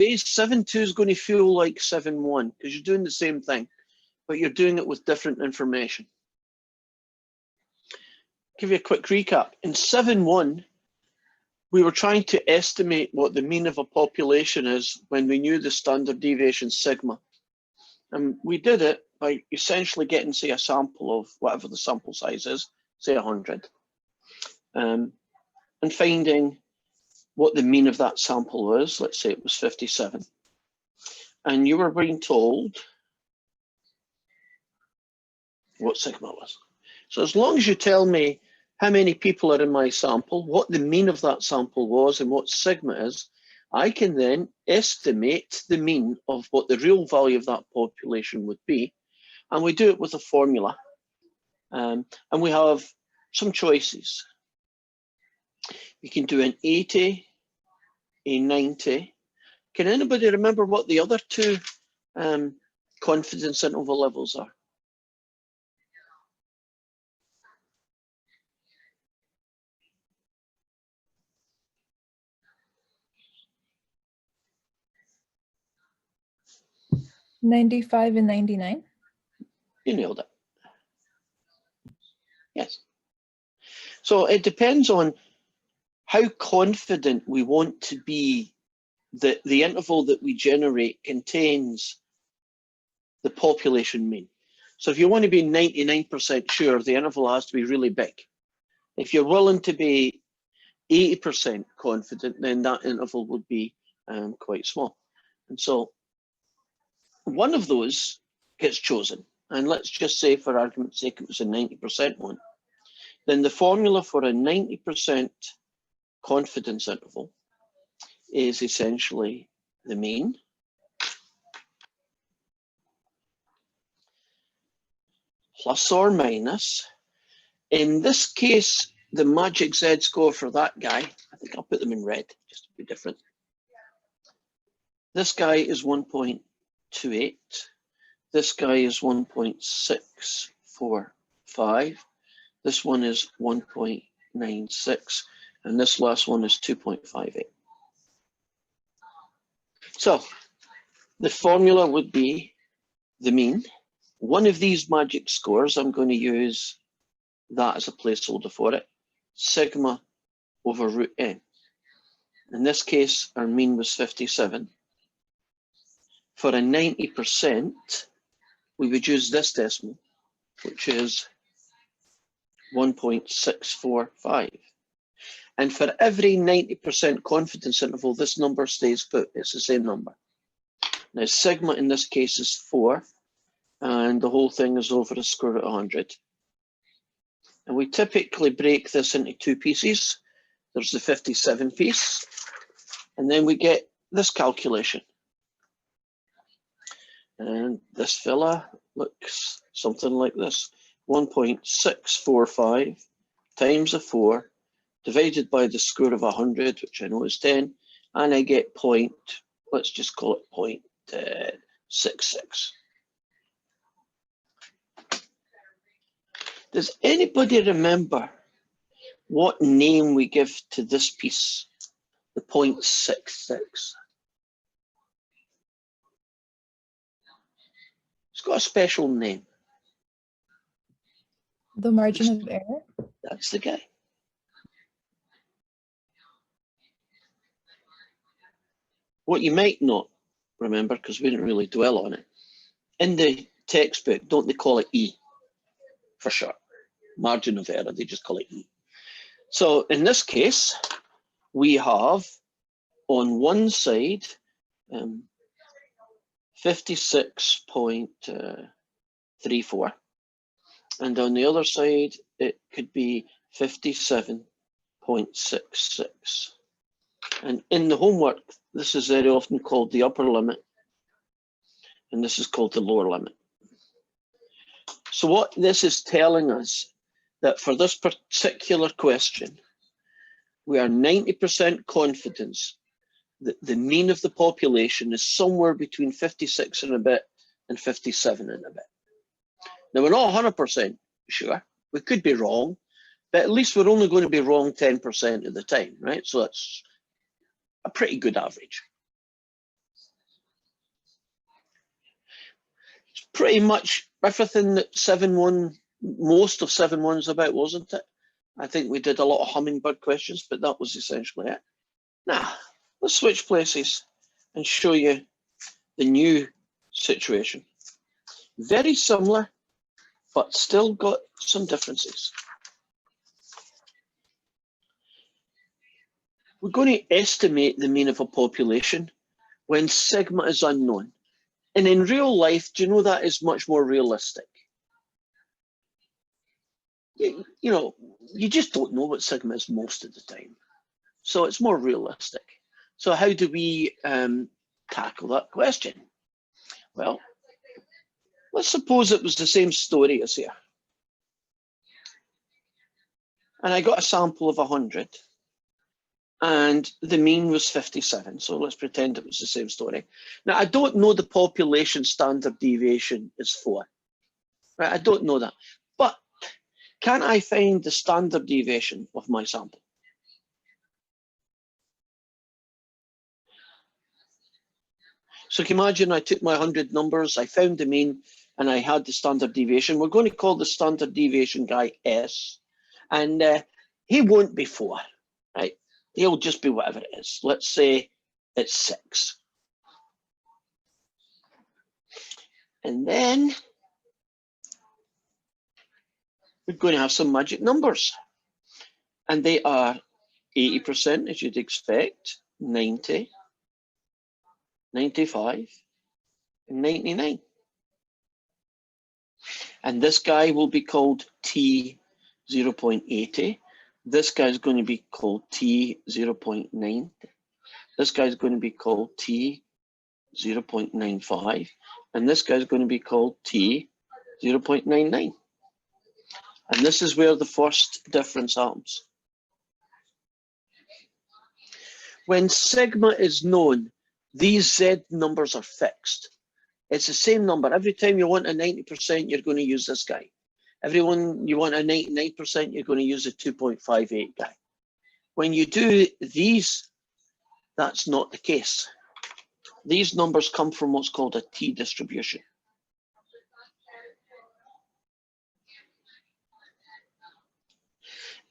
base 7.2 is going to feel like 7.1 because you're doing the same thing, but you're doing it with different information. Give you a quick recap. In 7.1, we were trying to estimate what the mean of a population is when we knew the standard deviation sigma. And we did it by essentially getting, say, a sample of whatever the sample size is, say 100, and finding what the mean of that sample was. Let's say it was 57. And you were being told what sigma was. So as long as you tell me how many people are in my sample, what the mean of that sample was, and what sigma is, I can then estimate the mean of what the real value of that population would be. And we do it with a formula. And we have some choices. We can do an 80, a 90. Can anybody remember what the other two confidence interval levels are? $95 and $99. You nailed it. Yes. So it depends on how confident we want to be that the interval that we generate contains the population mean. So if you want to be 99% sure, the interval has to be really big. If you're willing to be 80% confident, then that interval would be quite small. And so one of those gets chosen. And let's just say, for argument's sake, it was a 90% one. Then the formula for a 90% confidence interval is essentially the mean plus or minus. In this case, the magic Z score for that guy, I think I'll put them in red just to be different. This guy is 1.28. This guy is 1.645. This one is 1.96. And this last one is 2.58. So the formula would be the mean. One of these magic scores, I'm going to use that as a placeholder for it, sigma over root n. In this case, our mean was 57. For a 90%, we would use this decimal, which is 1.645. And for every 90% confidence interval, this number stays put. It's the same number. Now, sigma in this case is 4, and the whole thing is over the square root of 100. And we typically break this into two pieces. There's the 57 piece, and then we get this calculation. And this fella looks something like this. 1.645 times a 4 divided by the square of 100, which I know is 10, and I get let's just call it 0.66. Does anybody remember what name we give to this piece, the 0.66? It's got a special name. The margin of error? That's the guy. What you might not remember, because we didn't really dwell on it, in the textbook, don't they call it E for short? Margin of error, they just call it E. So in this case, we have on one side 56.34, and on the other side, it could be 57.66. And in the homework, this is very often called the upper limit, and this is called the lower limit. So what this is telling us, that for this particular question, we are 90% confidence that the mean of the population is somewhere between 56 and a bit and 57 and a bit. Now, we're not 100% sure. We could be wrong, but at least we're only going to be wrong 10% of the time, right? So that's a pretty good average. pretty much everything that 7-1, most of 7-1 is about, wasn't it? I think we did a lot of hummingbird questions, but that was essentially it. Now, let's switch places and show you the new situation. Very similar, but still got some differences. We're going to estimate the mean of a population when sigma is unknown. And in real life, do you know that is much more realistic? You know, you just don't know what sigma is most of the time. So it's more realistic. So how do we tackle that question? Well, let's suppose it was the same story as here. And I got a sample of 100. And the mean was 57. So let's pretend it was the same story. Now, I don't know the population standard deviation is 4. Right? I don't know that. But can I find the standard deviation of my sample? So can you imagine I took my 100 numbers, I found the mean, and I had the standard deviation. We're going to call the standard deviation guy S. And he won't be 4, right? He'll just be whatever it is. Let's say it's 6. And then we're going to have some magic numbers. And they are 80%, as you'd expect, 90, 95, and 99. And this guy will be called T 0.80. This guy's going to be called T 0.9. This guy's going to be called T 0.95. And this guy's going to be called T 0.99. And this is where the first difference happens. When sigma is known, these Z numbers are fixed. It's the same number. Every time you want a 90%, you're going to use this guy. Everyone you want a 99%, you're going to use a 2.58 guy. When you do these, that's not the case. These numbers come from what's called a T distribution.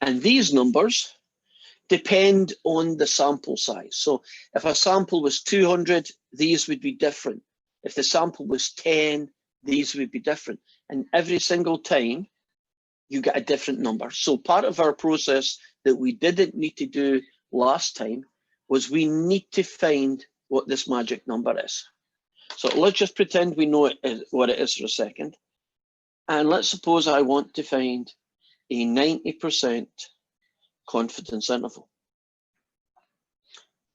And these numbers depend on the sample size. So if a sample was 200, these would be different. If the sample was 10, these would be different. And every single time, you get a different number. So part of our process that we didn't need to do last time was we need to find what this magic number is. So let's just pretend we know what it is for a second. And let's suppose I want to find a 90% confidence interval.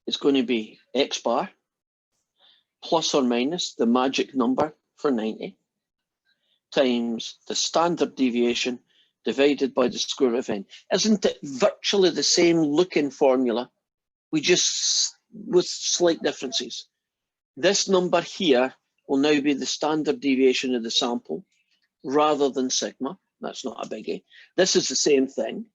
It's going to be X bar plus or minus the magic number for 90 times the standard deviation divided by the square root of n. Isn't it virtually the same looking formula? We just, with slight differences. This number here will now be the standard deviation of the sample rather than sigma. That's not a biggie. This is the same thing.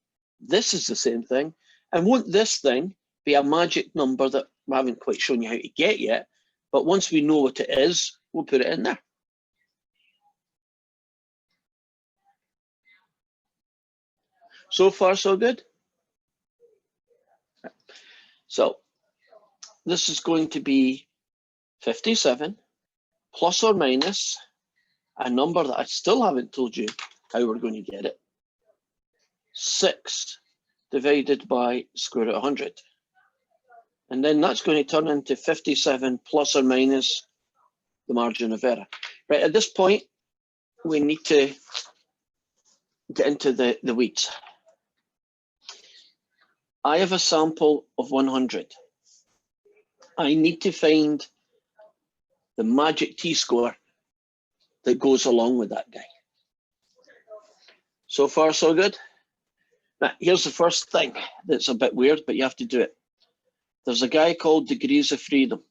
This is the same thing. And won't this thing be a magic number that we haven't quite shown you how to get yet, but once we know what it is, we'll put it in there. So far, so good. So this is going to be 57 plus or minus a number that I still haven't told you how we're going to get it. 6 divided by square root of 100. And then that's going to turn into 57 plus or minus the margin of error. Right, at this point, we need to get into the weeds. I have a sample of 100. I need to find the magic t-score that goes along with that guy. So far, so good. Now, here's the first thing that's a bit weird, but you have to do it. There's a guy called degrees of freedom,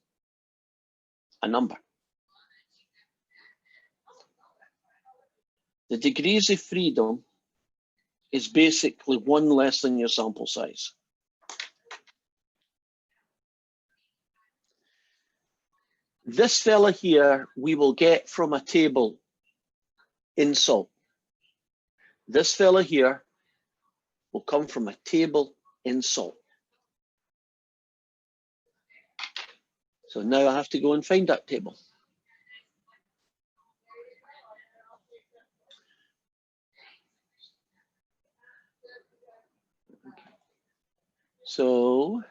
a number. The degrees of freedom is basically 1 less than your sample size. This fella here, we will get from a table in salt. This fella here will come from a table in salt. So now I have to go and find that table. So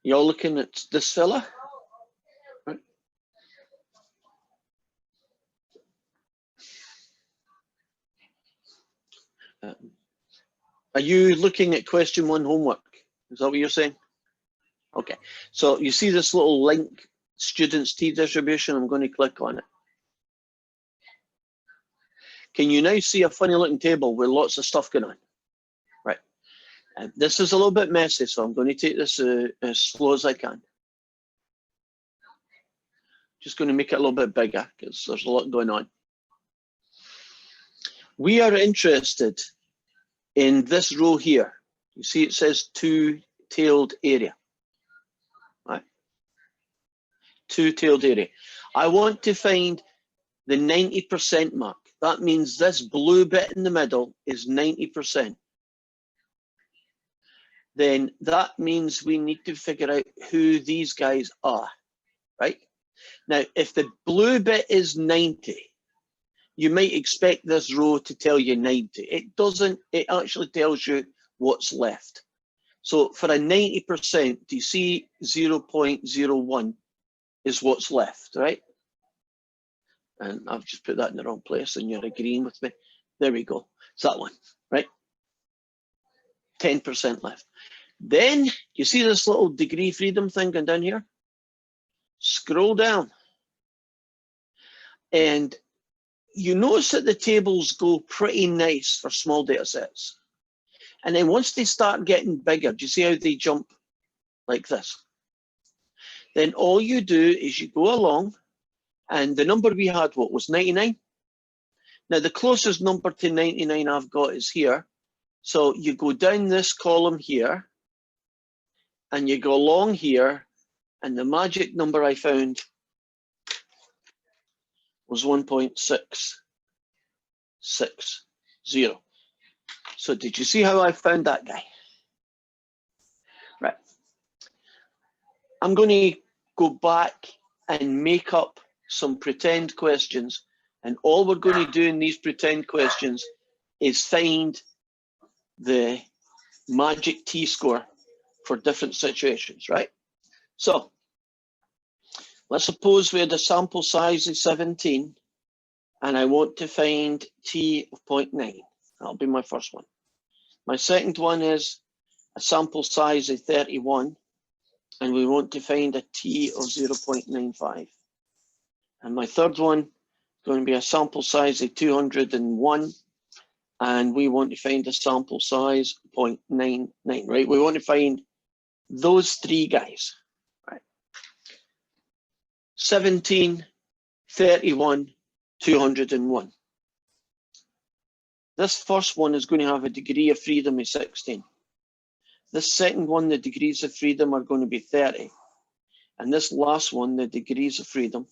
you're looking at this fella, right? Are you looking at question 1 homework? Is that what you're saying? Okay, so you see this little link, students T distribution, I'm going to click on it. Can you now see a funny looking table with lots of stuff going on? Right, and this is a little bit messy, so I'm going to take this as slow as I can. Just going to make it a little bit bigger because there's a lot going on. We are interested in this row here. You see it says two-tailed area. Right? Two-tailed area. I want to find the 90% mark. That means this blue bit in the middle is 90%. Then that means we need to figure out who these guys are, right? Now, if the blue bit is 90, you might expect this row to tell you 90. It doesn't, it actually tells you what's left. So for a 90%, do you see 0.01 is what's left, right? And I've just put that in the wrong place and you're agreeing with me. There we go. It's that one, right? 10% left. Then you see this little degree freedom thing going down here? Scroll down. And you notice that the tables go pretty nice for small data sets. And then once they start getting bigger, do you see how they jump like this? Then all you do is you go along, and the number we had, what, was 99? Now the closest number to 99 I've got is here. So you go down this column here, and you go along here, and the magic number I found was 1.660. So did you see how I found that guy? Right. I'm going to go back and make up some pretend questions. And all we're going to do in these pretend questions is find the magic t-score for different situations, right? So let's suppose we had a sample size of 17 and I want to find t of 0.9. That'll be my first one. My second one is a sample size of 31 and we want to find a t of 0.95. And my third one is going to be a sample size of 201 and we want to find a sample size 0.99, right? We want to find those three guys, right? 17, 31, 201. This first one is going to have a degree of freedom of 16. This second one, the degrees of freedom are going to be 30. And this last one, the degrees of freedom,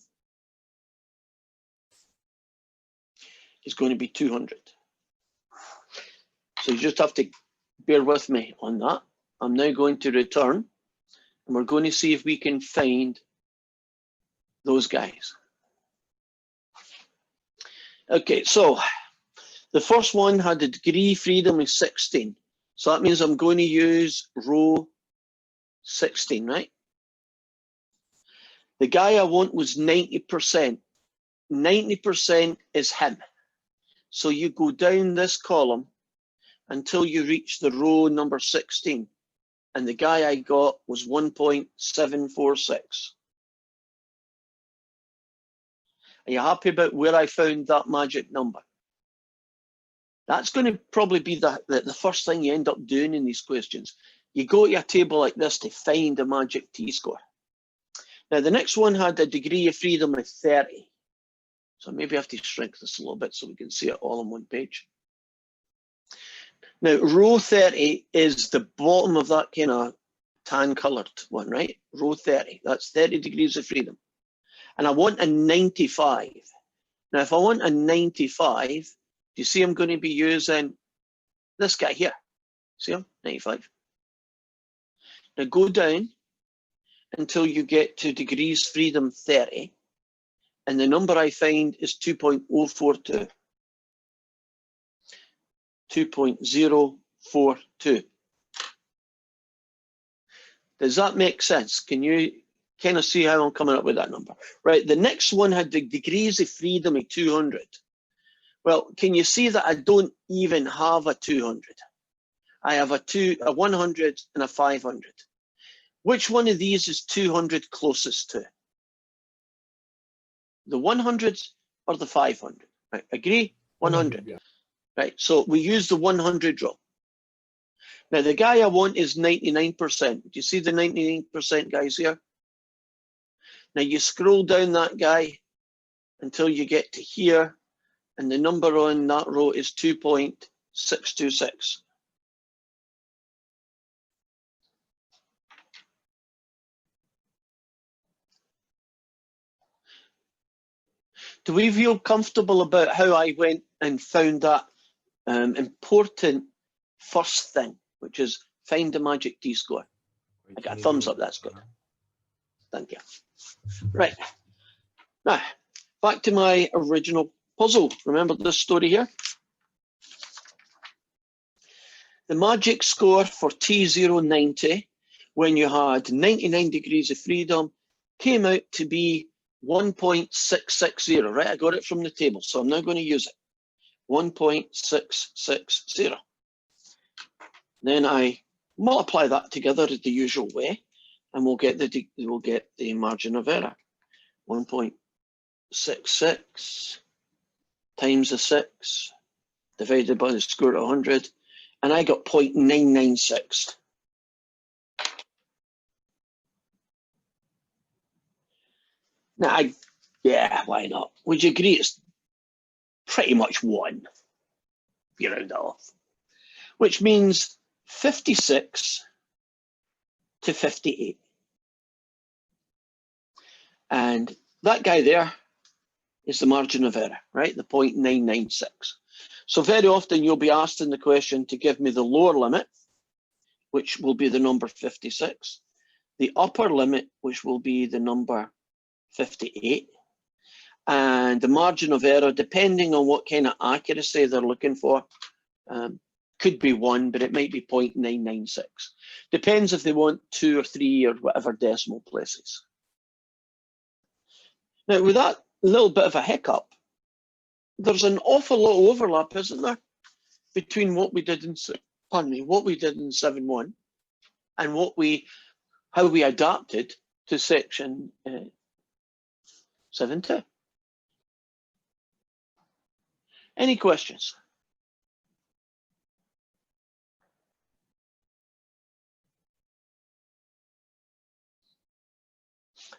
is going to be 200. So you just have to bear with me on that. I'm now going to return, and we're going to see if we can find those guys. Okay, so the first one had a degree freedom of 16. So that means I'm going to use row 16, right? The guy I want was 90%. 90% is him. So you go down this column until you reach the row number 16. And the guy I got was 1.746. Are you happy about where I found that magic number? That's going to probably be the first thing you end up doing in these questions. You go to a table like this to find a magic t-score. Now, the next one had a degree of freedom of 30. So maybe I have to shrink this a little bit so we can see it all on one page. Now, row 30 is the bottom of that kind of tan-coloured one, right? Row 30, that's 30 degrees of freedom. And I want a 95. Now, if I want a 95, do you see I'm going to be using this guy here? See him? 95. Now go down until you get to degrees freedom 30, and the number I find is 2.042. 2.042. Does that make sense? Can you kind of see how I'm coming up with that number? Right, the next one had the degrees of freedom of 200. Well, can you see that I don't even have a 200? I have a 100 and a 500. Which one of these is 200 closest to? The 100 or the 500? Right, agree? 100. Yeah. Right, so we use the 100 rule. Now, the guy I want is 99%. Do you see the 99% guys here? Now, you scroll down that guy until you get to here, and the number on that row is 2.626. Do we feel comfortable about how I went and found that important first thing, which is find the magic t-score? I got a thumbs up, that's good. Thank you. Right, now back to my original puzzle. Remember this story here? The magic score for T090, when you had 99 degrees of freedom, came out to be 1.660, right? I got it from the table, so I'm now going to use it. 1.660. Then I multiply that together the usual way, and we'll get the margin of error. 1.66 times the 6 divided by the square root of 100, and I got 0.996. Now, yeah, why not? Would you agree it's pretty much 1, if you round it off? Which means 56 to 58. And that guy there is the margin of error, right? The 0.996. So very often you'll be asked in the question to give me the lower limit, which will be the number 56, the upper limit, which will be the number 58, and the margin of error, depending on what kind of accuracy they're looking for, could be 1, but it might be 0.996. Depends if they want 2 or 3 or whatever decimal places. Now, with that little bit of a hiccup, there's an awful lot of overlap, isn't there, between what we did in, what we did in 7.1 and how we adapted to section 7.2. Any questions?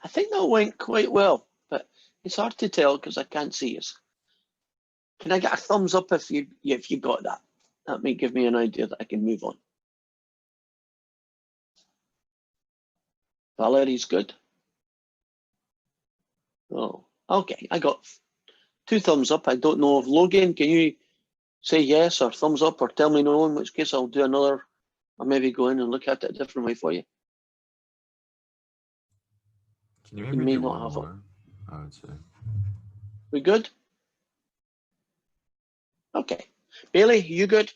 I think that went quite well, but it's hard to tell because I can't see us. Can I get a thumbs up if you got that? That may give me an idea that I can move on. Valerie's good. Oh, okay. I got 2 thumbs up. I don't know if Logan, can you say yes or thumbs up or tell me no, in which case I'll do another. I'll maybe go in and look at it a different way for you. Can you maybe do not one have more? I would say. We good? Okay. Bailey, you good?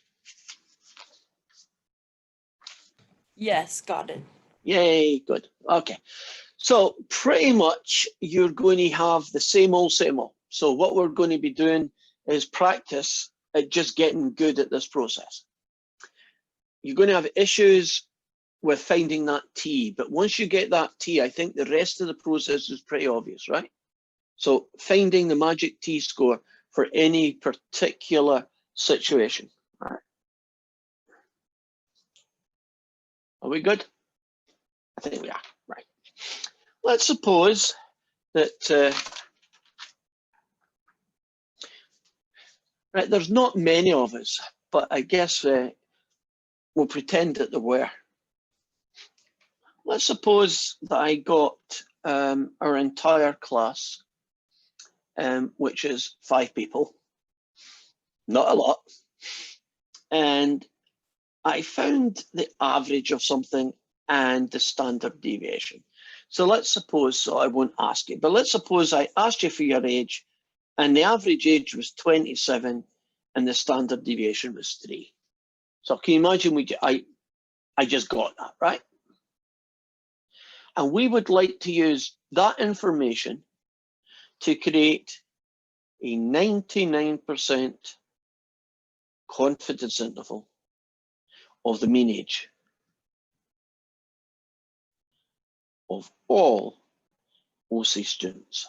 Yes, got it. Yay, good. Okay. So pretty much you're going to have the same old, same old. So what we're going to be doing is practice at just getting good at this process. You're going to have issues with finding that T, but once you get that T, I think the rest of the process is pretty obvious, right? So finding the magic T-score for any particular situation. All right. Are we good? I think we are, right. Let's suppose that, right, there's not many of us, but I guess we'll pretend that there were. Let's suppose that I got our entire class which is 5 people, not a lot. And I found the average of something and the standard deviation. So let's suppose, so I won't ask you, but let's suppose I asked you for your age and the average age was 27 and the standard deviation was 3. So can you imagine I just got that, right? And we would like to use that information to create a 99% confidence interval of the mean age of all OC students.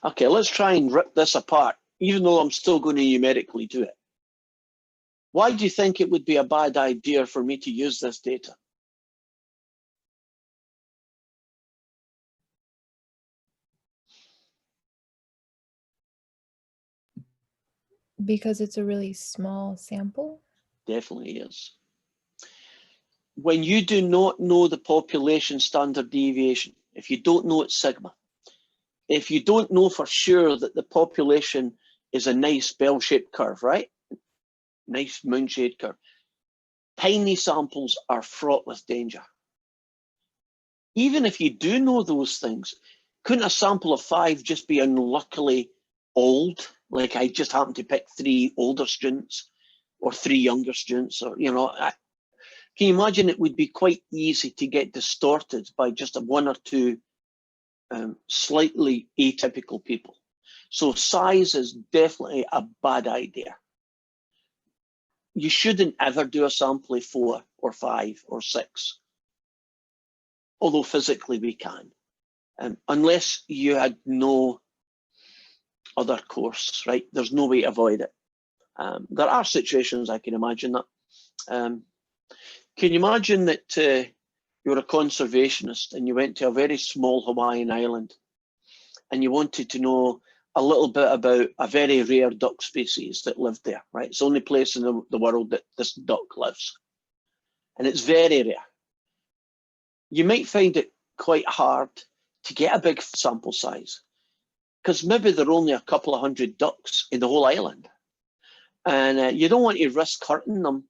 Okay, let's try and rip this apart, even though I'm still going to numerically do it. Why do you think it would be a bad idea for me to use this data? Because it's a really small sample. Definitely is. When you do not know the population standard deviation, if you don't know it's sigma, if you don't know for sure that the population is a nice bell-shaped curve, right? Nice moon-shaped curve. Tiny samples are fraught with danger. Even if you do know those things, couldn't a sample of 5 just be unluckily old? Like I just happened to pick 3 older students or 3 younger students, or, you know, can you imagine it would be quite easy to get distorted by just 1 or 2 slightly atypical people. So size is definitely a bad idea. You shouldn't ever do a sample of 4 or 5 or 6, although physically we can, unless you had no other course, right? There's no way to avoid it. There are situations I can imagine that. Can you imagine that you're a conservationist and you went to a very small Hawaiian island and you wanted to know a little bit about a very rare duck species that lived there, right? It's the only place in the world that this duck lives. And it's very rare. You might find it quite hard to get a big sample size because maybe there are only a couple of 100 ducks in the whole island. And you don't want to risk hurting them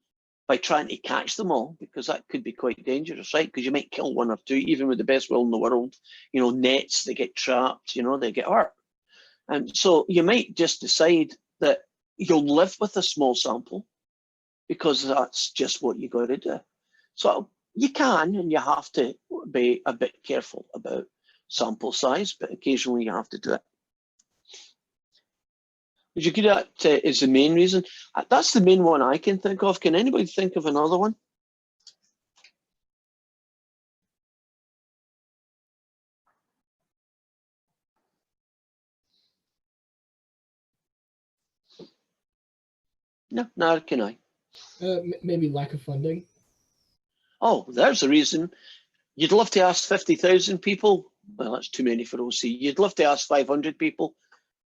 by trying to catch them all, because that could be quite dangerous, right? Because you might kill 1 or 2, even with the best will in the world. You know, nets, they get trapped, you know, they get hurt. And so you might just decide that you'll live with a small sample because that's just what you got to do. So you can, and you have to be a bit careful about sample size, but occasionally you have to do it. Would you agree that is the main reason? That's the main one I can think of. Can anybody think of another one? No, neither can I. Maybe lack of funding. Oh, there's the reason. You'd love to ask 50,000 people. Well, that's too many for OC. You'd love to ask 500 people,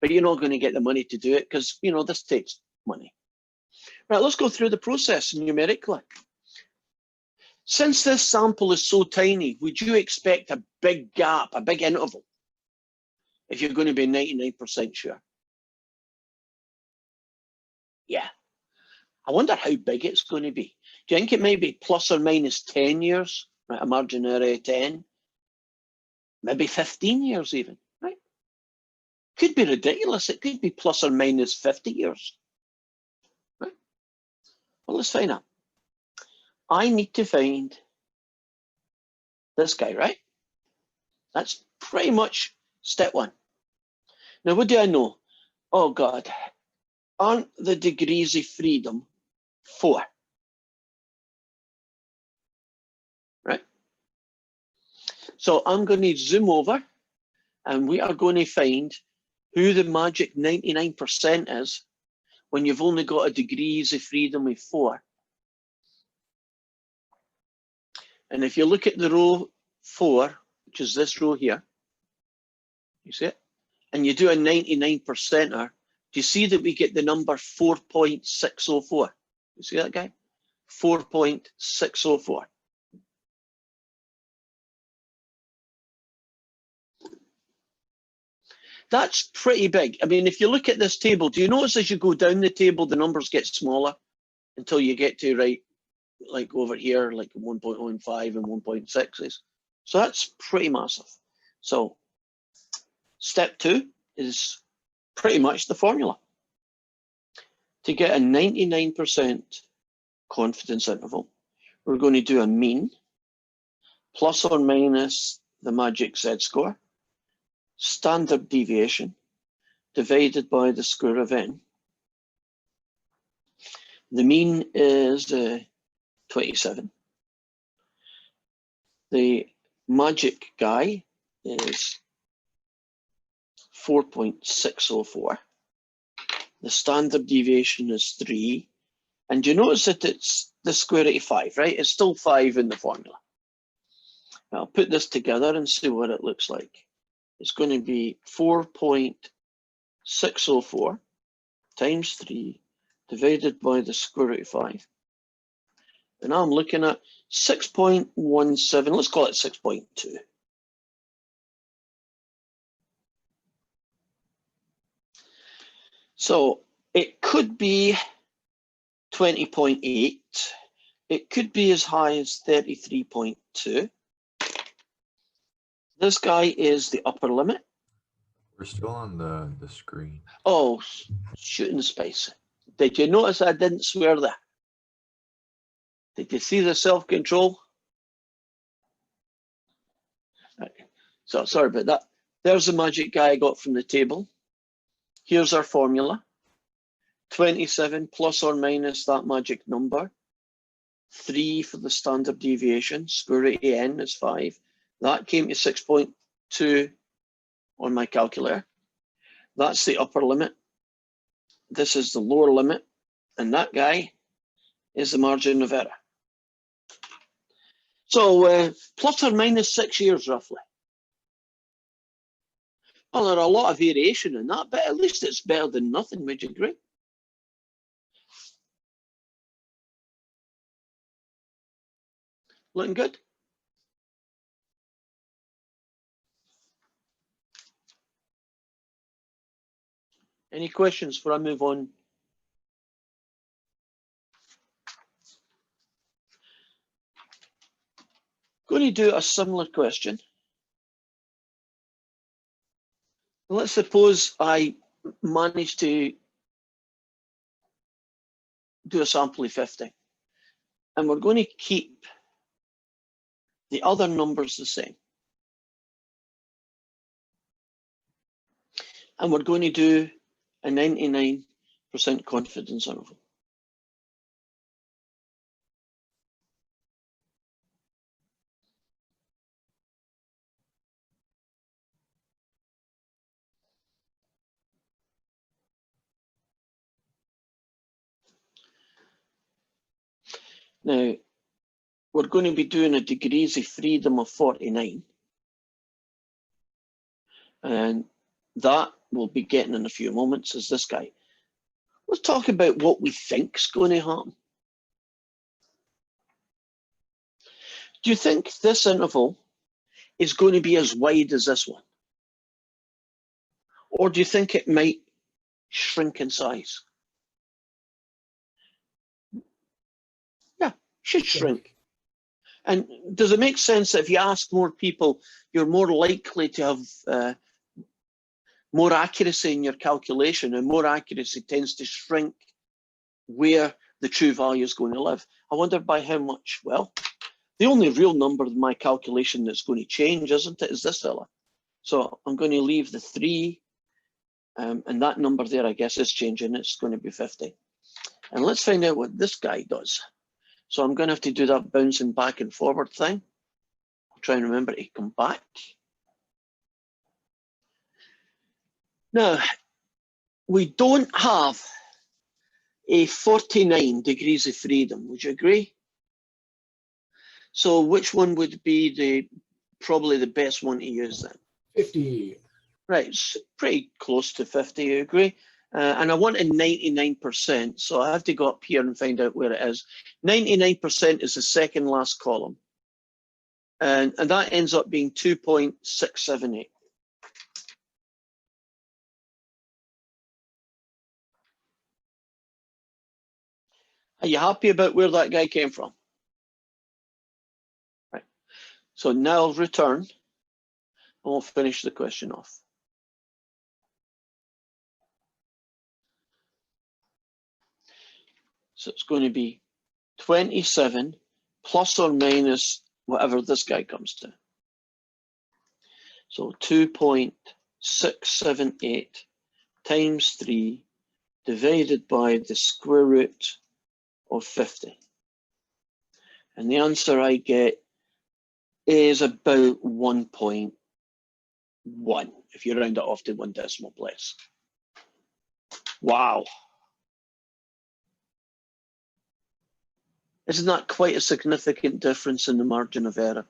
but you're not going to get the money to do it because, you know, this takes money. Right, let's go through the process numerically. Since this sample is so tiny, would you expect a big gap, a big interval, if you're going to be 99% sure? Yeah. I wonder how big it's going to be. Do you think it may be plus or minus 10 years, right? A margin error of 10, maybe 15 years even, right? Could be ridiculous. It could be plus or minus 50 years, right? Well, let's find out. I need to find this guy, right? That's pretty much step 1. Now, what do I know? Oh, God. Aren't the degrees of freedom 4? Right? So I'm going to zoom over and we are going to find who the magic 99% is when you've only got a degrees of freedom of 4. And if you look at the row 4, which is this row here, you see it? And you do a 99%er, do you see that we get the number 4.604? You see that guy? 4.604. That's pretty big. I mean, if you look at this table, do you notice as you go down the table, the numbers get smaller until you get to right, like over here, like 1.15 and 1.6s. So that's pretty massive. So step 2 is pretty much the formula. To get a 99% confidence interval, we're going to do a mean plus or minus the magic z-score, standard deviation, divided by the square of n. The mean is 27. The magic guy is 4.604. The standard deviation is 3. And you notice that it's the square root of 5, right? It's still 5 in the formula. I'll put this together and see what it looks like. It's going to be 4.604 times 3 divided by the square root of 5. And I'm looking at 6.17, let's call it 6.2. So it could be 20.8. It could be as high as 33.2. This guy is the upper limit. We're still on the screen. Oh, shooting space. Did you notice I didn't swear there? Did you see the self-control? So sorry about that. There's the magic guy I got from the table. Here's our formula. 27 plus or minus that magic number. 3 for the standard deviation. Square root of n is 5. That came to 6.2 on my calculator. That's the upper limit. This is the lower limit. And that guy is the margin of error. So plus or minus 6 years roughly. Well, there's a lot of variation in that, but at least it's better than nothing, would you agree? Looking good? Any questions before I move on? Going to do a similar question. Let's suppose I manage to do a sample of 50, and we're going to keep the other numbers the same. And we're going to do a 99% confidence interval. Now, we're going to be doing a degrees of freedom of 49. And that we'll be getting in a few moments is this guy. Let's talk about what we think is going to happen. Do you think this interval is going to be as wide as this one? Or do you think it might shrink in size? Yeah, should shrink. And does it make sense that if you ask more people, you're more likely to have more accuracy in your calculation, and more accuracy tends to shrink where the true value is going to live? I wonder by how much. Well, the only real number in my calculation that's going to change, isn't it, is this fella. So I'm going to leave the 3, and that number there, I guess, is changing. It's going to be 50. And let's find out what this guy does. So I'm going to have to do that bouncing back and forward thing. I'll try and remember to come back. Now, we don't have a 49 degrees of freedom. Would you agree? So which one would be probably the best one to use then? 50. Right, it's pretty close to 50, you agree? And I want a 99%, so I have to go up here and find out where it is. 99% is the second last column. And that ends up being 2.678. Are you happy about where that guy came from? Right. So now I'll return and we'll finish the question off. So it's going to be 27 plus or minus whatever this guy comes to. So 2.678 times 3 divided by the square root of 50. And the answer I get is about 1.1 if you round it off to 1 decimal place. Wow. Isn't that quite a significant difference in the margin of error?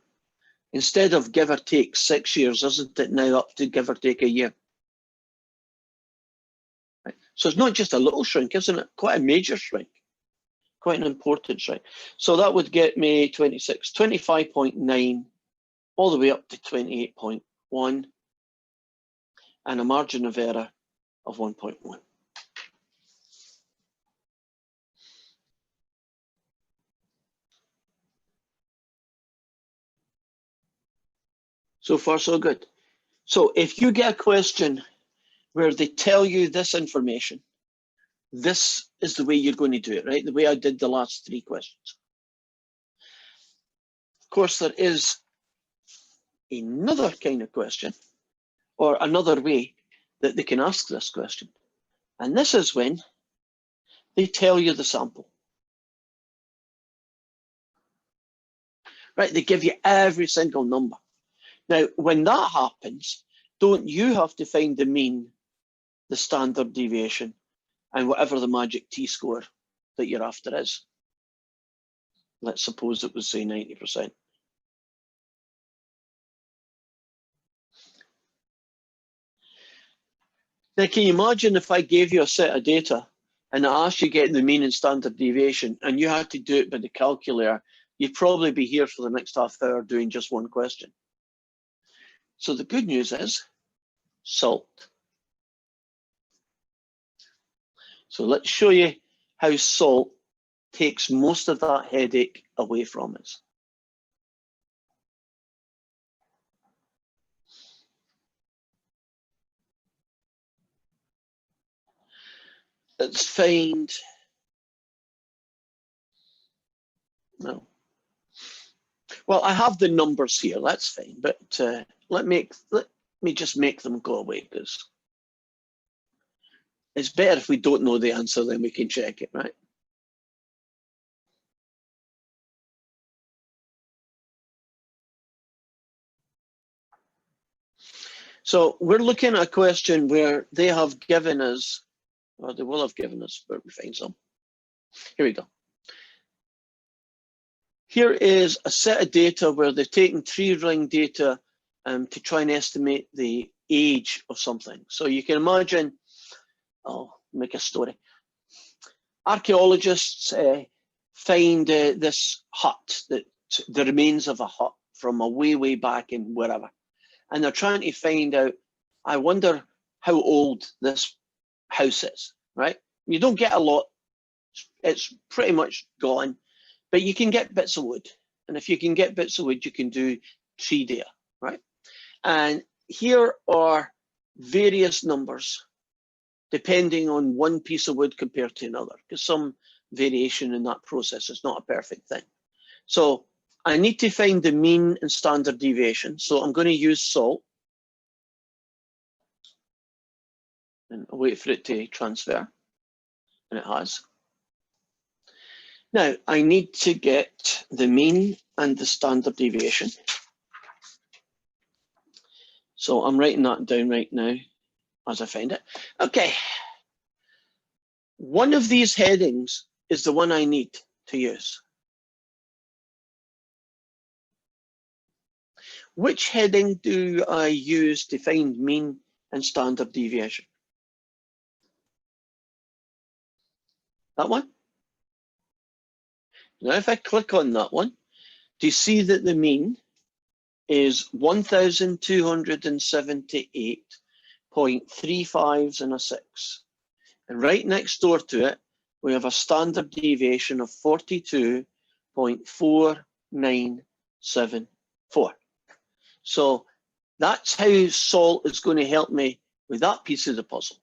Instead of give or take 6 years, isn't it now up to give or take a year? Right. So it's not just a little shrink, isn't it? Quite a major shrink, quite an important shrink. So that would get me 25.9 all the way up to 28.1 and a margin of error of 1.1. So far, so good. So if you get a question where they tell you this information, this is the way you're going to do it, right? The way I did the last 3 questions. Of course, there is another kind of question or another way that they can ask this question. And this is when they tell you the sample. Right, they give you every single number. Now, when that happens, don't you have to find the mean, the standard deviation, and whatever the magic t-score that you're after is? Let's suppose it was, say, 90%. Now, can you imagine if I gave you a set of data and I asked you to get the mean and standard deviation and you had to do it by the calculator? You'd probably be here for the next half hour doing just one question. So the good news is salt. So let's show you how salt takes most of that headache away from us. Let's find, no. Well, I have the numbers here, that's fine, but let me just make them go away, because it's better if we don't know the answer, then we can check it, right? So we're looking at a question where they have given us, or they will have given us, but we find some. Here we go. Here is a set of data where they've taken 3-ring data to try and estimate the age of something. So you can imagine, I'll make a story. Archaeologists find this hut, the remains of a hut from a way back in wherever. And they're trying to find out, I wonder how old this house is, right? You don't get a lot, it's pretty much gone, but you can get bits of wood. And if you can get bits of wood, you can do tree data, right? And here are various numbers depending on one piece of wood compared to another, because some variation in that process is not a perfect thing. So I need to find the mean and standard deviation. So I'm going to use salt. And I'll wait for it to transfer. And it has. Now I need to get the mean and the standard deviation. So I'm writing that down right now as I find it. Okay. One of these headings is the one I need to use. Which heading do I use to find mean and standard deviation? That one? Now if I click on that one, do you see that the mean is 1,278.35 and a 6. And right next door to it, we have a standard deviation of 42.4974. So that's how salt is going to help me with that piece of the puzzle.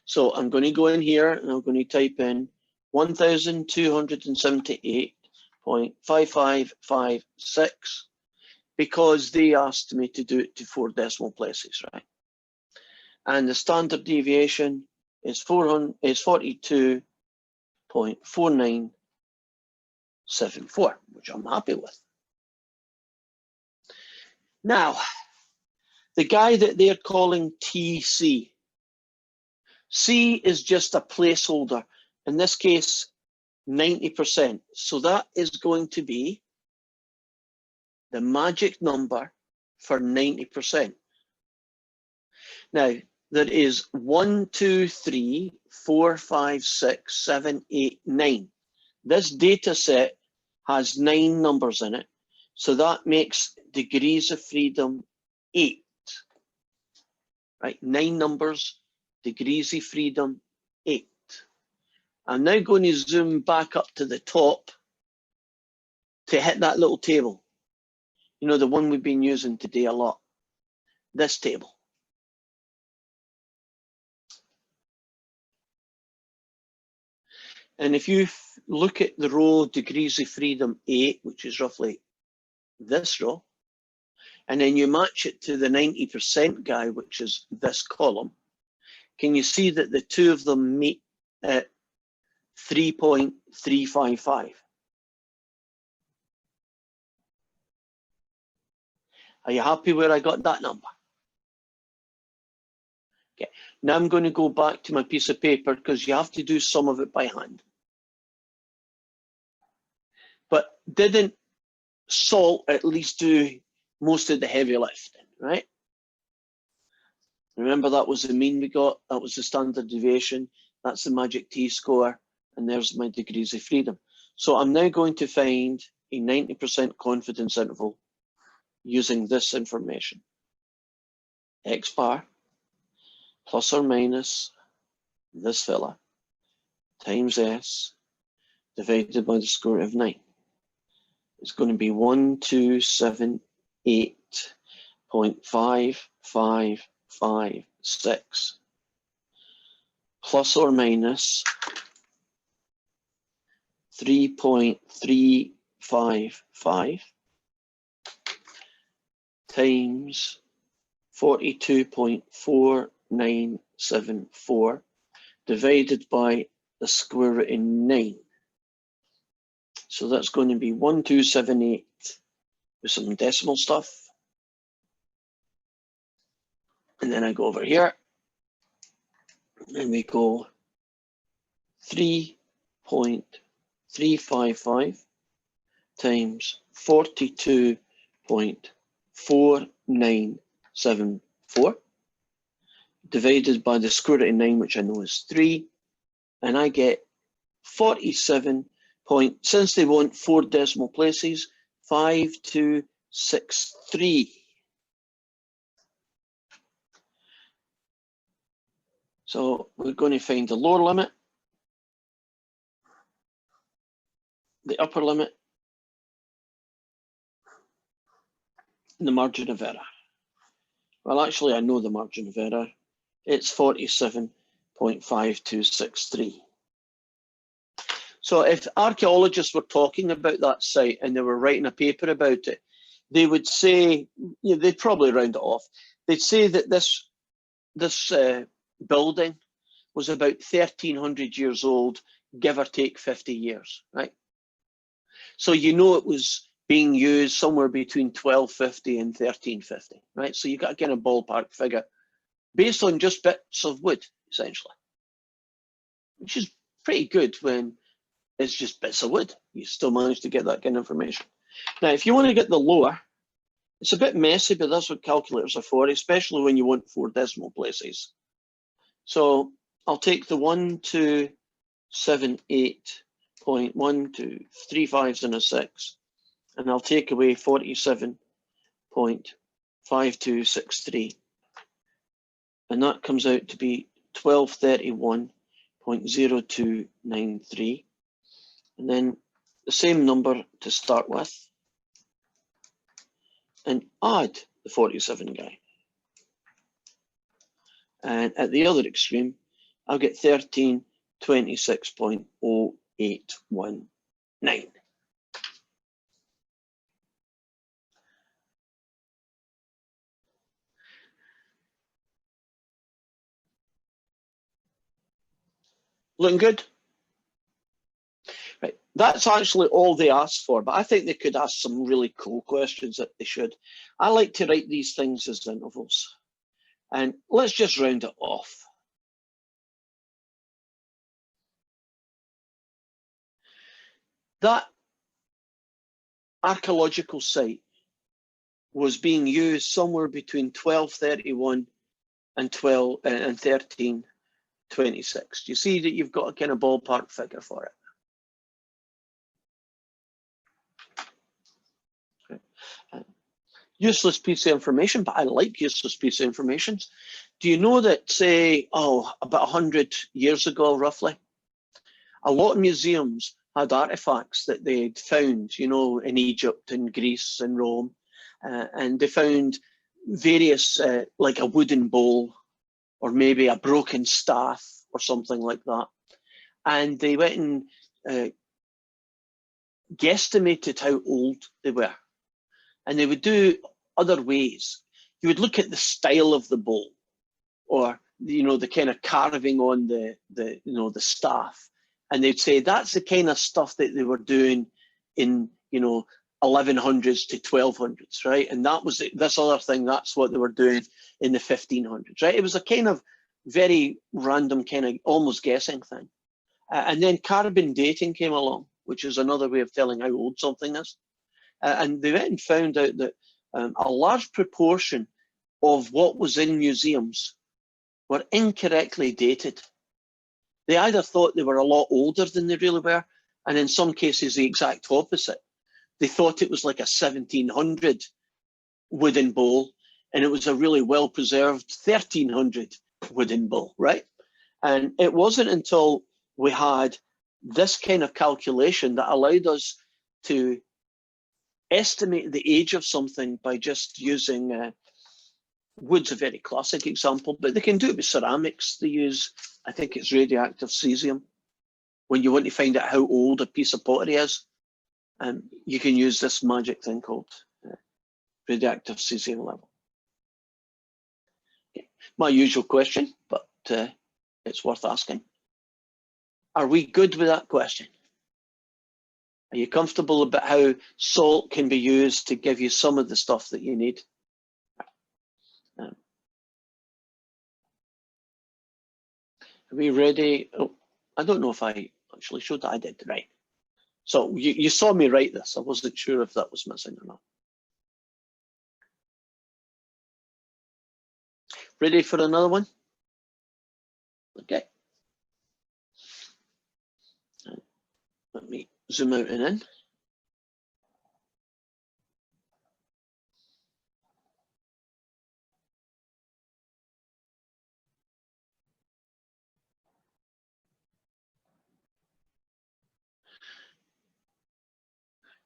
So I'm going to go in here and I'm going to type in 1278.5556 because they asked me to do it to 4 decimal places, right? And the standard deviation is 42.4974, which I'm happy with. Now, the guy that they're calling TC, C is just a placeholder, in this case 90%. So that is going to be the magic number for 90%. Now, there is 1, 2, 3, 4, 5, 6, 7, 8, 9. This data set has 9 numbers in it. So that makes degrees of freedom 8. Right, 9 numbers, degrees of freedom 8. I'm now going to zoom back up to the top to hit that little table. You know, the one we've been using today a lot. This table. And if you look at the row degrees of freedom 8, which is roughly this row, and then you match it to the 90% guy, which is this column, can you see that the two of them meet at 3.355? Are you happy where I got that number? Okay, now I'm going to go back to my piece of paper because you have to do some of it by hand. But didn't salt at least do most of the heavy lifting, right? Remember, that was the mean we got, that was the standard deviation, that's the magic t-score, and there's my degrees of freedom. So I'm now going to find a 90% confidence interval using this information. X bar plus or minus this fella times S divided by the square root of 9. It's going to be 1278.55556 plus or minus 3.355 times 42.4974 divided by the square root of 9. So that's going to be 1278 with some decimal stuff. And then I go over here and we go 3.355 times 42.4974 divided by the square root of 9, which I know is 3, and I get 47. Since they want 4 decimal places, 5263. So we're going to find the lower limit, the upper limit, and the margin of error. Well, actually, I know the margin of error. It's 47.5263. So if archaeologists were talking about that site and they were writing a paper about it, they would say, you know, they'd probably round it off. They'd say that this building was about 1,300 years old, give or take 50 years, right? So you know it was being used somewhere between 1250 and 1350, right? So you got a kind of ballpark figure based on just bits of wood, essentially, which is pretty good when it's just bits of wood. You still manage to get that kind of information. Now, if you want to get the lower, it's a bit messy, but that's what calculators are for, especially when you want 4 decimal places. So I'll take the 1278.1235 and a 6, and I'll take away 47.5263. And that comes out to be 1231.5 0.0293, and then the same number to start with, and add the 47 guy. And at the other extreme, I'll get 1326.0819. Looking good? Right, that's actually all they asked for, but I think they could ask some really cool questions that they should. I like to write these things as intervals. And let's just round it off. That archaeological site was being used somewhere between 1231 and 1326. Do you see that you've got a kind of ballpark figure for it? Useless piece of information, but I like useless piece of information. Do you know that, say, about 100 years ago, roughly, a lot of museums had artifacts that they'd found, you know, in Egypt and Greece and Rome, and they found various, like a wooden bowl, or maybe a broken staff, or something like that. And they went and guesstimated how old they were. And they would do other ways. You would look at the style of the bowl, or you know, the kind of carving on the staff, and they'd say that's the kind of stuff that they were doing in 1100s to 1200s, right? And that was this other thing. That's what they were doing in the 1500s, right? It was a kind of very random, kind of almost guessing thing. And then carbon dating came along, which is another way of telling how old something is. And they went and found out that a large proportion of what was in museums were incorrectly dated. They either thought they were a lot older than they really were, and in some cases the exact opposite. They thought it was like a 1700 wooden bowl, and it was a really well-preserved 1300 wooden bowl, right? And it wasn't until we had this kind of calculation that allowed us to estimate the age of something by just using wood's a very classic example, but they can do it with ceramics. They use, I think it's radioactive cesium. When you want to find out how old a piece of pottery is, you can use this magic thing called radioactive cesium level. My usual question, but it's worth asking. Are we good with that question? Are you comfortable about how salt can be used to give you some of the stuff that you need? Are we ready? Oh, I don't know if I actually showed that. I did, right. So you saw me write this. I wasn't sure if that was missing or not. Ready for another one? Okay. Let me zoom out and in.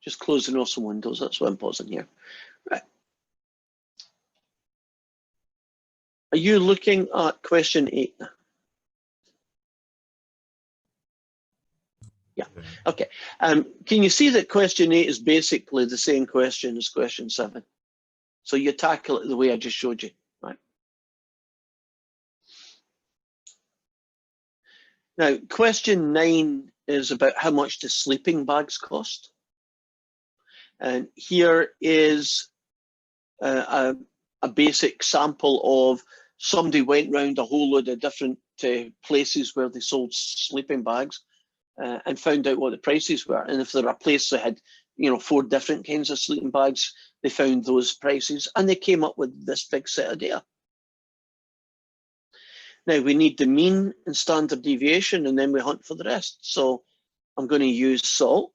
Just closing off some windows. That's why I'm pausing here. Right. Are you looking at question 8? Yeah. Okay. Can you see that question 8 is basically the same question as question 7? So you tackle it the way I just showed you, right? Now, question 9 is about how much do sleeping bags cost? And here is a basic sample of somebody went round a whole load of different places where they sold sleeping bags and found out what the prices were. And if there were a place that had, 4 different kinds of sleeping bags, they found those prices and they came up with this big set of data. Now we need the mean and standard deviation, and then we hunt for the rest. So I'm going to use salt.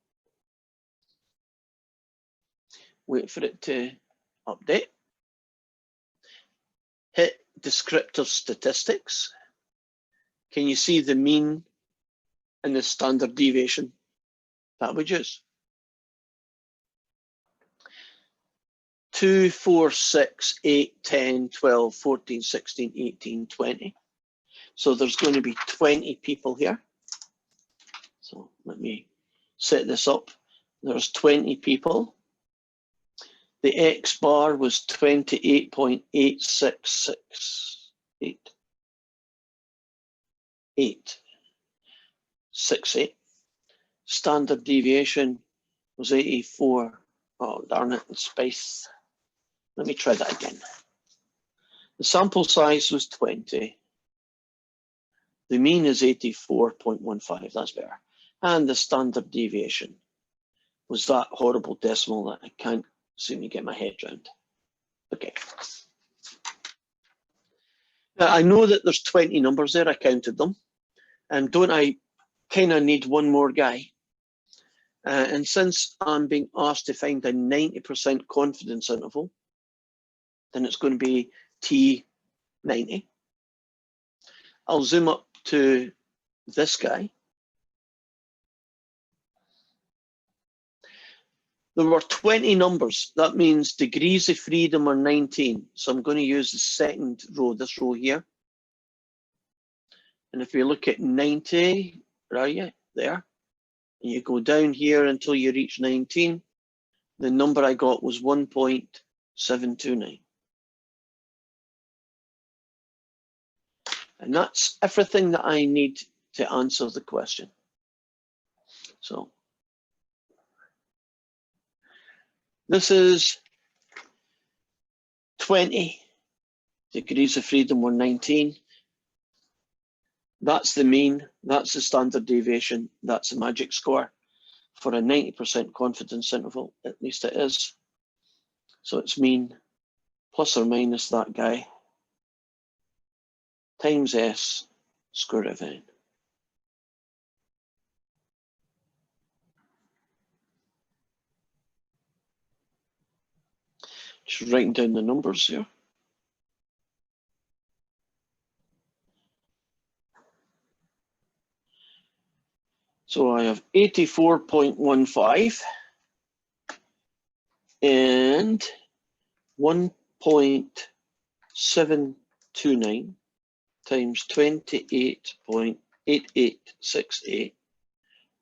Wait for it to update. Hit descriptive statistics. Can you see the mean and the standard deviation that we use. 2, 4, 6, 8, 10, 12, 14, 16, 18, 20. So there's going to be 20 people here. So let me set this up. There's 20 people. The X bar was 28.8668. Standard deviation was 84. Oh, darn it, in space. Let me try that again. The sample size was 20. The mean is 84.15, that's better. And the standard deviation was that horrible decimal that I can't seem to get my head around. Okay. Now, I know that there's 20 numbers there, I counted them. And don't I kind of need one more guy? And since I'm being asked to find a 90% confidence interval, then it's going to be T90. I'll zoom up to this guy. There were 20 numbers. That means degrees of freedom are 19. So I'm going to use the second row, this row here. And if you look at 90, where are you? There. And you go down here until you reach 19. The number I got was 1.729. And that's everything that I need to answer the question. So this is 20. Degrees of freedom were 19. That's the mean, that's the standard deviation, that's the magic score for a 90% confidence interval, at least it is. So it's mean plus or minus that guy times S square root of n. Just writing down the numbers here. So I have 84.15 and 1.729 times 28.8868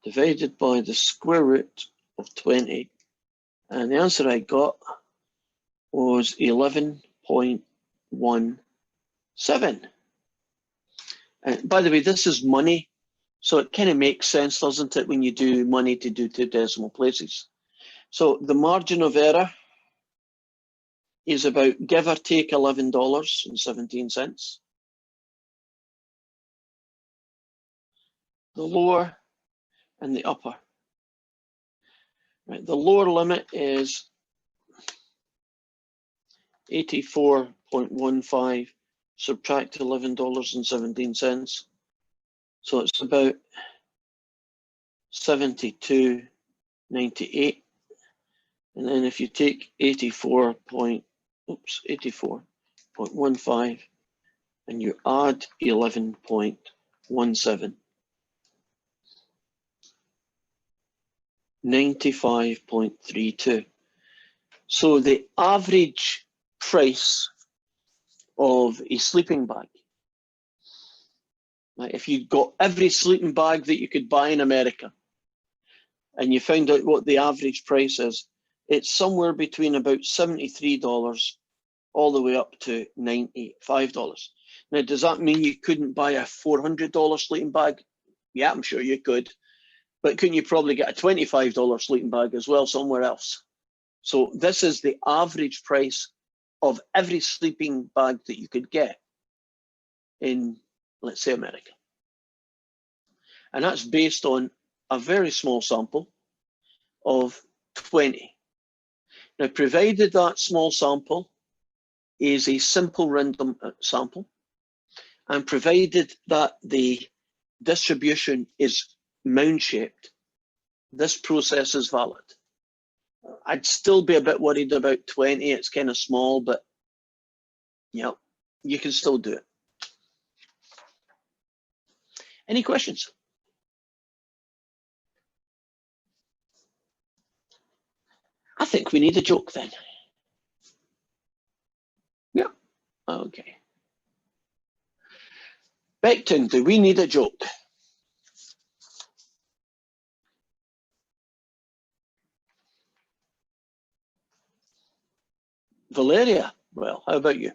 divided by the square root of 20. And the answer I got was 11.17. And by the way, this is money. So it kind of makes sense, doesn't it, when you do money to do two decimal places. So the margin of error is about, give or take, $11.17. The lower and the upper. Right, the lower limit is 84.15, subtract $11.17. So it's about 72.98. And then if you take 84.15 and you add 11.17, 95.32. So the average price of a sleeping bag, right, if you got every sleeping bag that you could buy in America and you found out what the average price is, it's somewhere between about $73 all the way up to $95. Now, does that mean you couldn't buy a $400 sleeping bag? Yeah, I'm sure you could. But couldn't you probably get a $25 sleeping bag as well somewhere else? So this is the average price of every sleeping bag that you could get in, let's say, America. And that's based on a very small sample of 20. Now, provided that small sample is a simple random sample, and provided that the distribution is mound-shaped, this process is valid. I'd still be a bit worried about 20. It's kind of small, but yeah, you can still do it. Any questions? I think we need a joke then. Yeah, okay. Beckton, do we need a joke? Valeria, well, how about you?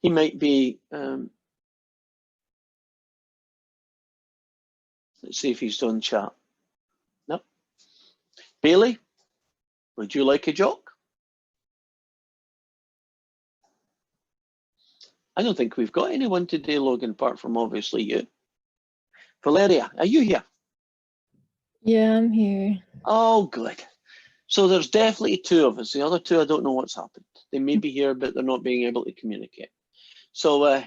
He might be, let's see if he's on chat. No. Bailey, would you like a joke? I don't think we've got anyone today, Logan, apart from obviously you. Valeria, are you here? Yeah, I'm here. Oh, good. So there's definitely two of us. The other two, I don't know what's happened. They may be here, but they're not being able to communicate. So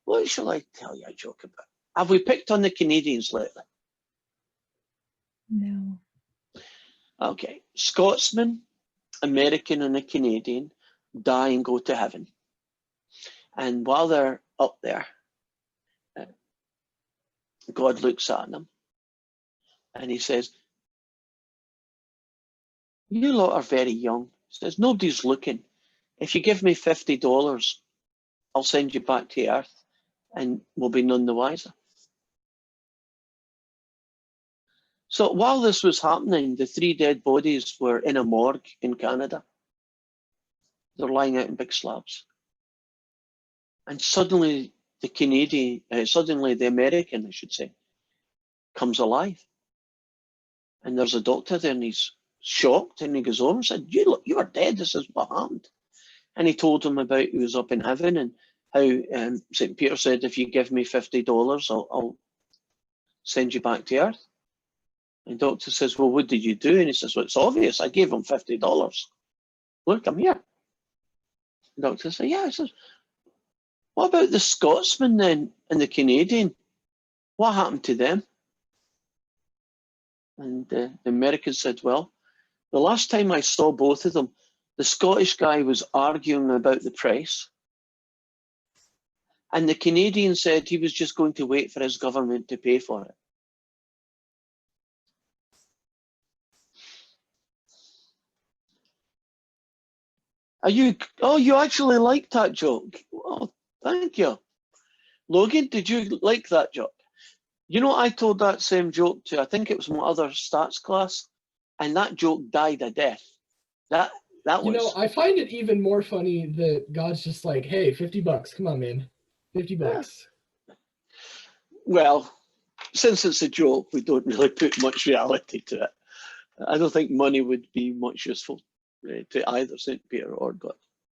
what shall I tell you a joke about? Have we picked on the Canadians lately? No. Okay. Scotsman, American, and a Canadian die and go to heaven. And while they're up there, God looks at them and he says, you lot are very young. He says, nobody's looking. If you give me $50, I'll send you back to Earth and we'll be none the wiser. So while this was happening, the 3 dead bodies were in a morgue in Canada. They're lying out in big slabs. And suddenly the American, I should say, comes alive. And there's a doctor there and he's shocked and he goes home and said, you are dead, this is what happened. And he told him about he was up in heaven and how St. Peter said, if you give me $50, I'll send you back to Earth. And the doctor says, well, what did you do? And he says, well, it's obvious, I gave him $50. Look, I'm here. The doctor says, yeah. He says, what about the Scotsman then and the Canadian? What happened to them? And the American said, well, the last time I saw both of them, the Scottish guy was arguing about the price. And the Canadian said he was just going to wait for his government to pay for it. You actually liked that joke? Oh, thank you. Logan, did you like that joke? You know, I told that same joke to, I think it was my other stats class, and that joke died a death. That was... You know, I find it even more funny that God's just like, hey, $50, come on, man. $50. Well, since it's a joke, we don't really put much reality to it. I don't think money would be much useful to either St. Peter or God.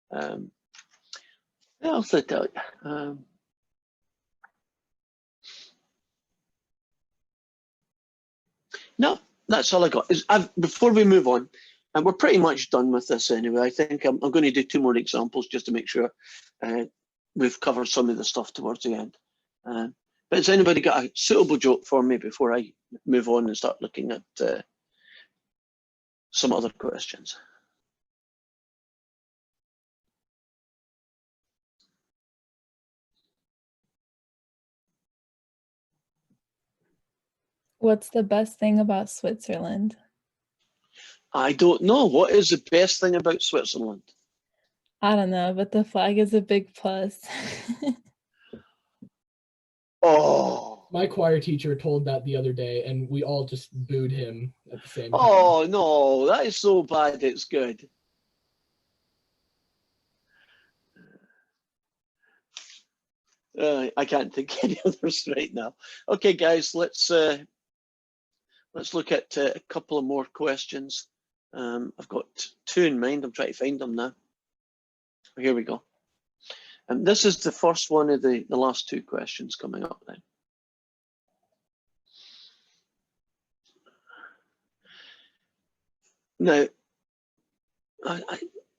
What else did I tell you? No, that's all I got. Before we move on, and we're pretty much done with this anyway, I think I'm going to do 2 more examples just to make sure we've covered some of the stuff towards the end. But has anybody got a suitable joke for me before I move on and start looking at some other questions? What's the best thing about Switzerland? I don't know. What is the best thing about Switzerland? I don't know, but the flag is a big plus. Oh. My choir teacher told that the other day, and we all just booed him at the same time. Oh, no, that is so bad, it's good. I can't think of any others right now. Okay, guys, let's look at a couple of more questions. I've got 2 in mind. I'm trying to find them now. Here we go. And this is the first one of the last 2 questions coming up then. Now,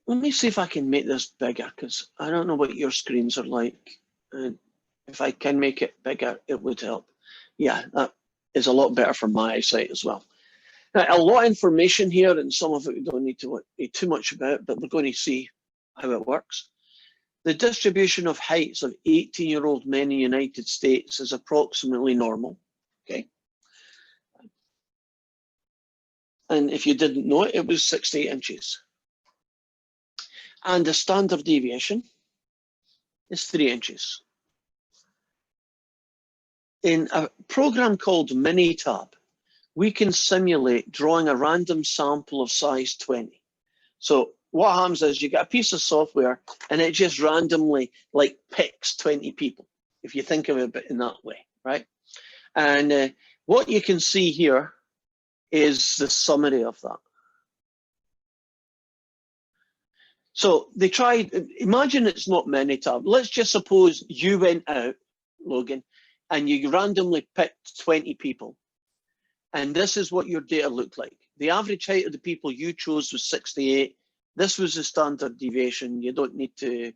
let me see if I can make this bigger, because I don't know what your screens are like. And if I can make it bigger, it would help. Yeah, that is a lot better for my eyesight as well. Now, a lot of information here, and some of it we don't need to worry too much about, but we're going to see how it works. The distribution of heights of 18-year-old men in the United States is approximately normal. Okay. And if you didn't know it, it was 68 inches. And the standard deviation is 3 inches. In a program called Minitab, we can simulate drawing a random sample of size 20. So what happens is you get a piece of software and it just randomly like picks 20 people, if you think of it in that way, right? And what you can see here is the summary of that. So they tried, imagine it's not Minitab. Let's just suppose you went out, Logan, and you randomly picked 20 people. And this is what your data looked like. The average height of the people you chose was 68. This was the standard deviation. You don't need to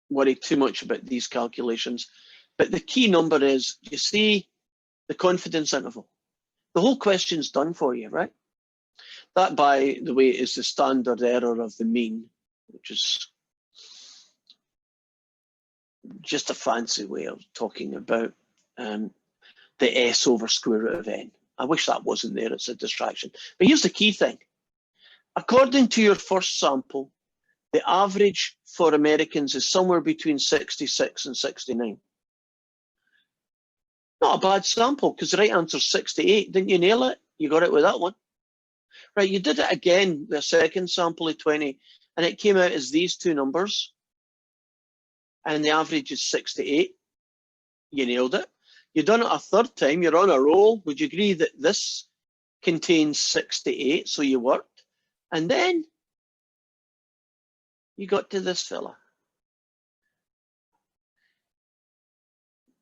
worry too much about these calculations. But the key number is, you see the confidence interval. The whole question's done for you, right? That, by the way, is the standard error of the mean, which is just a fancy way of talking about the S over square root of n. I wish that wasn't there, it's a distraction. But here's the key thing. According to your first sample, the average for Americans is somewhere between 66 and 69. Not a bad sample, because the right answer is 68. Didn't you nail it? You got it with that one. Right, you did it again, the second sample of 20, and it came out as these two numbers. And the average is 68. You nailed it. You've done it a third time, you're on a roll. Would you agree that this contains 68, so you worked? And then you got to this fella.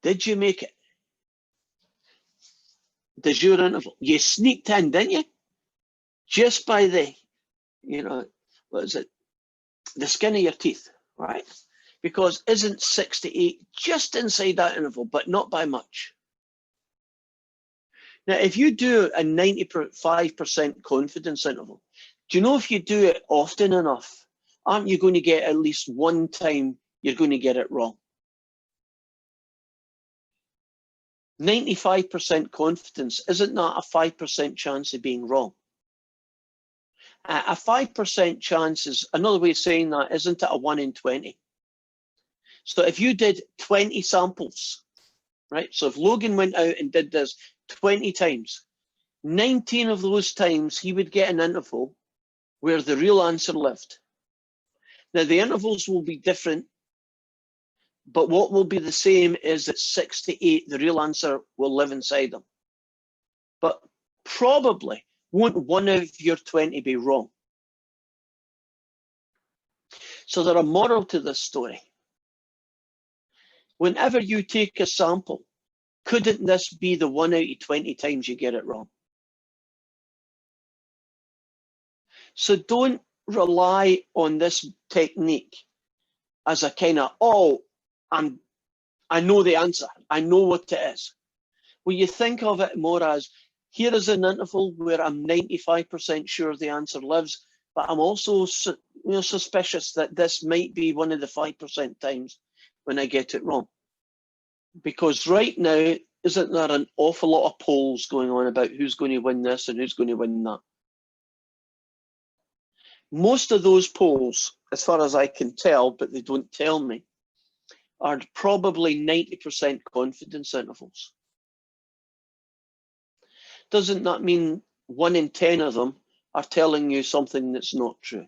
Did you make it? Does your interval? You sneaked in, didn't you? Just by the, what is it? The skin of your teeth, right? Because isn't 68 just inside that interval, but not by much? Now, if you do a 95% confidence interval, do you know if you do it often enough, aren't you going to get at least one time you're going to get it wrong? 95% confidence, isn't that a 5% chance of being wrong? A 5% chance is, another way of saying that, isn't it a 1 in 20? So if you did 20 samples, right? So if Logan went out and did this 20 times, 19 of those times he would get an interval where the real answer lived. Now the intervals will be different, but what will be the same is that 68, the real answer, will live inside them. But probably won't one out of your 20 be wrong. So there's a moral to this story. Whenever you take a sample, couldn't this be the 1 out of 20 times you get it wrong? So don't rely on this technique as a kind of, I know the answer, I know what it is. Well, you think of it more as, here is an interval where I'm 95% sure the answer lives, but I'm also suspicious that this might be one of the 5% times when I get it wrong. Because right now, isn't there an awful lot of polls going on about who's going to win this and who's going to win that? Most of those polls, as far as I can tell, but they don't tell me, are probably 90% confidence intervals. Doesn't that mean 1 in 10 of them are telling you something that's not true?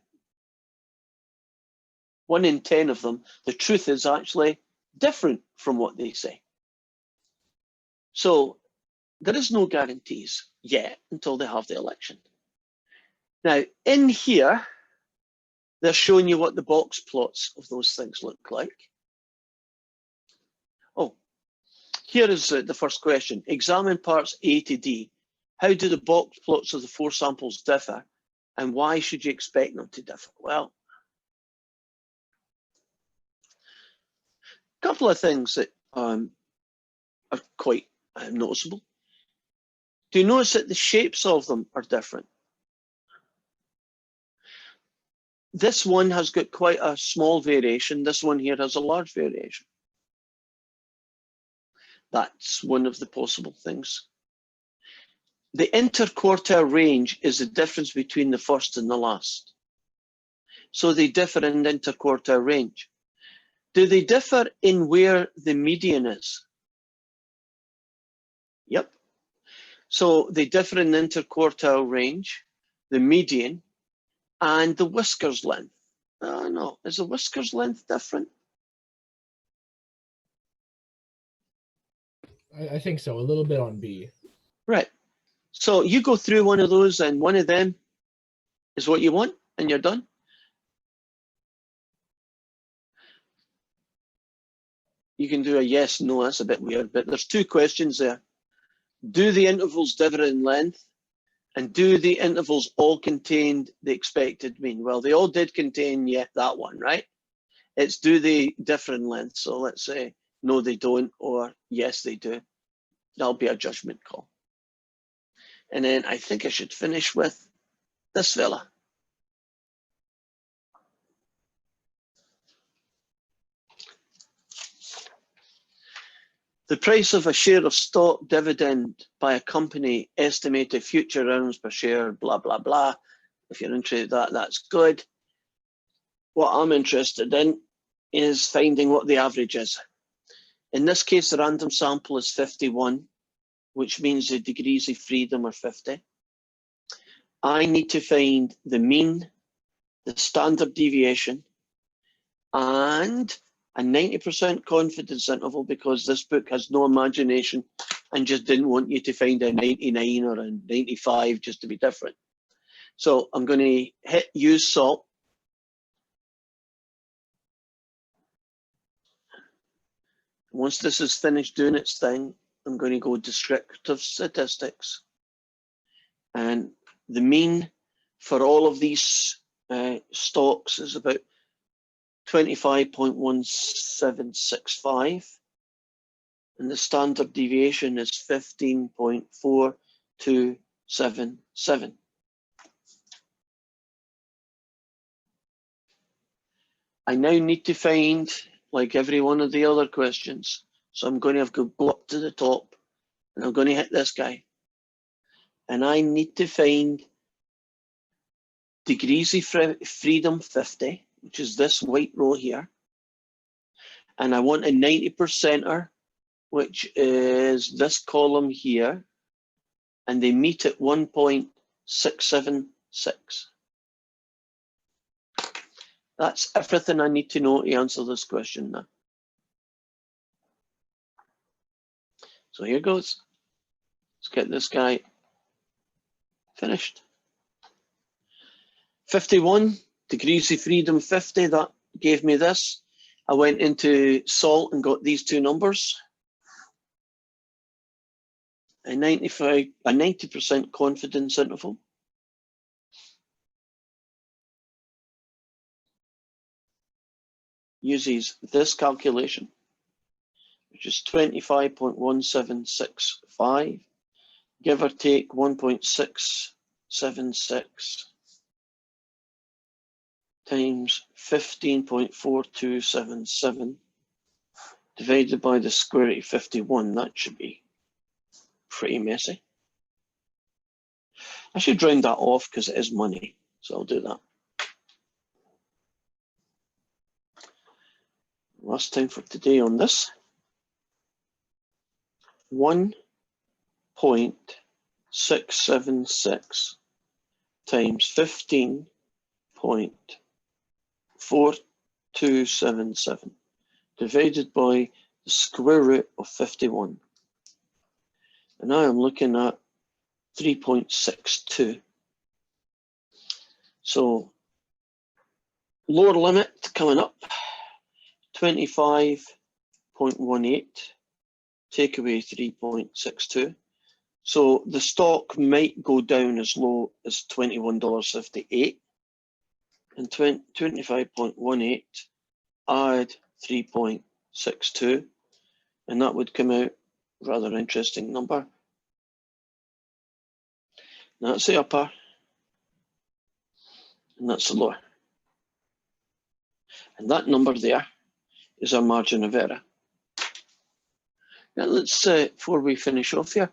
1 in 10 of them, the truth is actually different from what they say. So there is no guarantees yet until they have the election. Now, in here, they're showing you what the box plots of those things look like. Oh, here is the first question. Examine parts A to D. How do the box plots of the 4 samples differ, and why should you expect them to differ? Well, a couple of things that are quite noticeable. Do you notice that the shapes of them are different? This one has got quite a small variation. This one here has a large variation. That's one of the possible things. The interquartile range is the difference between the first and the last. so they differ in the interquartile range. Do they differ in where the median is? Yep. So they differ in the interquartile range, the median, and the whiskers length. No, is the whiskers length different? I think so. A little bit on B. Right. So you go through one of those and one of them is what you want and you're done. You can do a yes, no, that's a bit weird, but there's two questions there. Do the intervals differ in length? And do the intervals all contain the expected mean? Well, they all did contain, yeah, that one, right? It's do they differ in length? So let's say, no, they don't, or yes, they do. That'll be a judgment call. And then I think I should finish with this fella. The price of a share of stock dividend by a company, estimated future earnings per share, blah, blah, blah. If you're interested in that, that's good. What I'm interested in is finding what the average is. In this case, the random sample is 51, which means the degrees of freedom are 50. I need to find the mean, the standard deviation, and a 90% confidence interval, because this book has no imagination and just didn't want you to find a 99 or a 95 just to be different. So I'm going to hit use salt. Once this is finished doing its thing, I'm going to go descriptive statistics. And the mean for all of these stocks is about 25.1765. And the standard deviation is 15.4277. I now need to find, like every one of the other questions, so I'm going to have to go up to the top and I'm going to hit this guy. And I need to find degrees of freedom 50, which is this white row here. And I want a 90%er, which is this column here. And they meet at 1.676. That's everything I need to know to answer this question now. So here goes. Let's get this guy finished. 51, degrees of freedom 50, that gave me this. I went into salt and got these two numbers. A 90% confidence interval. Uses this calculation, which is 25.1765, give or take 1.676 times 15.4277 divided by the square root of 51. That should be pretty messy. I should round that off because it is money, so I'll do that. Last time for today on this. 1.676 times 15.4277 divided by the square root of 51. And now I'm looking at 3.62. So lower limit coming up, 25.18, take away 3.62. So the stock might go down as low as $21.58. And 25.18, add 3.62, and that would come out a rather interesting number. That's the upper, and that's the lower. And that number there is our margin of error. Now let's, before we finish off here,